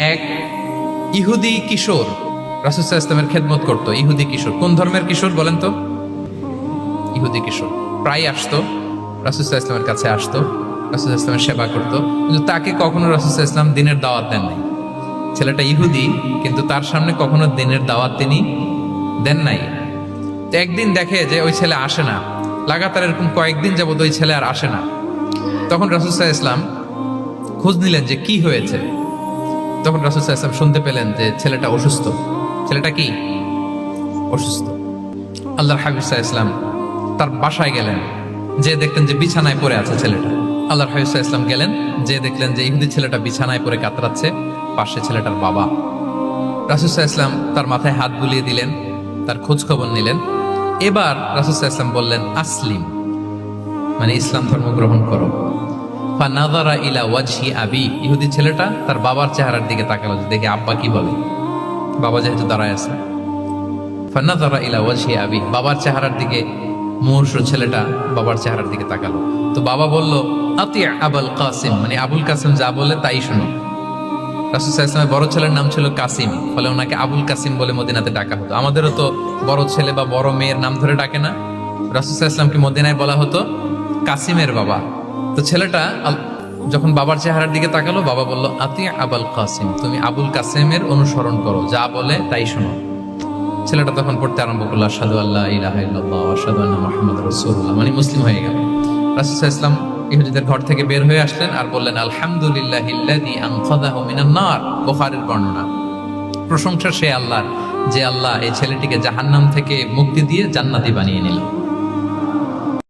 এক ইহুদি কিশোর রাসূল সাল্লাল্লাহু আলাইহি ওয়াসাল্লামের খেদমত করতো। ইহুদি কিশোর, কোন ধর্মের কিশোর বলেন তো? ইহুদি কিশোর। প্রায় আসতো রাসূল সাল্লাল্লাহু আলাইহি ওয়াসাল্লামের কাছে, আসতো রাসূল সাল্লাল্লাহু আলাইহি ওয়াসাল্লামের সেবা করতো, কিন্তু তাকে কখনো রাসূল সাল্লাল্লাহু আলাইহি ওয়াসাল্লাম দিনের দাওয়াত দেন নাই। ছেলেটা ইহুদি, কিন্তু তার সামনে কখনো দিনের দাওয়াত তিনি দেন নাই। তো একদিন দেখে যে ওই ছেলে আসে না, লাগাতার এরকম কয়েকদিন যাবত ওই ছেলে আর আসে না। তখন রাসূল সাল্লাল্লাহু আলাইহি ওয়াসাল্লাম খোঁজ নিলেন যে কি হয়েছে। তখন রাসূল সাল্লাল্লাহু আলাইহি ওয়াসাল্লাম শুনতে পেলেন যে ছেলেটা অসুস্থ। ছেলেটা কি অসুস্থ? আল্লাহর হাবিব সাল্লাল্লাহু আলাইহি ওয়াসাল্লাম তার বাসায় গেলেন, যে দেখলেন যে বিছানায় পড়ে আছে ছেলেটা। আল্লাহর হাবিব সাল্লাল্লাহু আলাইহি ওয়াসাল্লাম গেলেন, যে দেখলেন যে ইহুদি ছেলেটা বিছানায় পড়ে কাতরাচ্ছে, পাশে ছেলেটার বাবা। রাসূল সাল্লাল্লাহু আলাইহি ওয়াসাল্লাম তার মাথায় হাত বুলিয়ে দিলেন, তার খোঁজ খবর নিলেন। এবার রাসূল সাল্লাল্লাহু আলাইহি ওয়াসাল্লাম বললেন আসলিম, মানে ইসলাম ধর্ম গ্রহণ করো। ফানাযারা ইলা ওয়াজহি আবি, ইহুদি ছেলেটা তার বাবার চেহারার দিকে তাকালো, দেখে আব্বা কি বলে। বাবা যেহেতু দাঁড়ায় আছে, ফানাযারা ইলা ওয়াজহি আবি, বাবার চেহারার দিকে মুমূর্ষু ছেলেটা বাবার চেহারার দিকে তাকালো। তো বাবা বলল আতি আবুল কাসিম, মানে আবুল কাসিম যা বলে তাই শোনো। রাসূল সাল্লাল্লাহু আলাইহি ওয়াসাল্লামের বড় ছেলের নাম ছিল কাসিম, ফলে ওনাকে আবুল কাসিম বলে মদিনাতে ডাকা হতো। আমাদেরও তো বড় ছেলে বা বড় মেয়ের নাম ধরে ডাকে না? রাসূল সাল্লাল্লাহু আলাইহি ওয়াসাল্লামকে মদিনায় বলা হতো কাসিমের বাবা। তো ছেলেটা যখন বাবার চেহারার দিকে তাকালো, বাবা বলল আতি আবুল কাসিম, তুমি আবুল কাসিমের অনুসরণ করো, যা বলে তাই শোনো। ছেলেটা তখন পড়তে আরম্ভ করলো আশহাদু আল্লা ইলাহা ইল্লাল্লাহ ওয়া আশহাদু আন্না মুহাম্মাদুর রাসূলুল্লাহ, মানে মুসলিম হয়ে গেল। রাসূল সাল্লাল্লাহু আলাইহি ওয়াসাল্লাম ইহুদিদের ঘর থেকে বের হয়ে আসলেন আর বললেন আলহামদুলিল্লাহিল্লাযী আনকাযাহু মিনান নার, বুখারীর বর্ণনা। প্রশংসা সে আল্লাহর, যে আল্লাহ এই ছেলেটিকে জাহান্নাম থেকে মুক্তি দিয়ে জান্নাতি বানিয়ে নিলেন।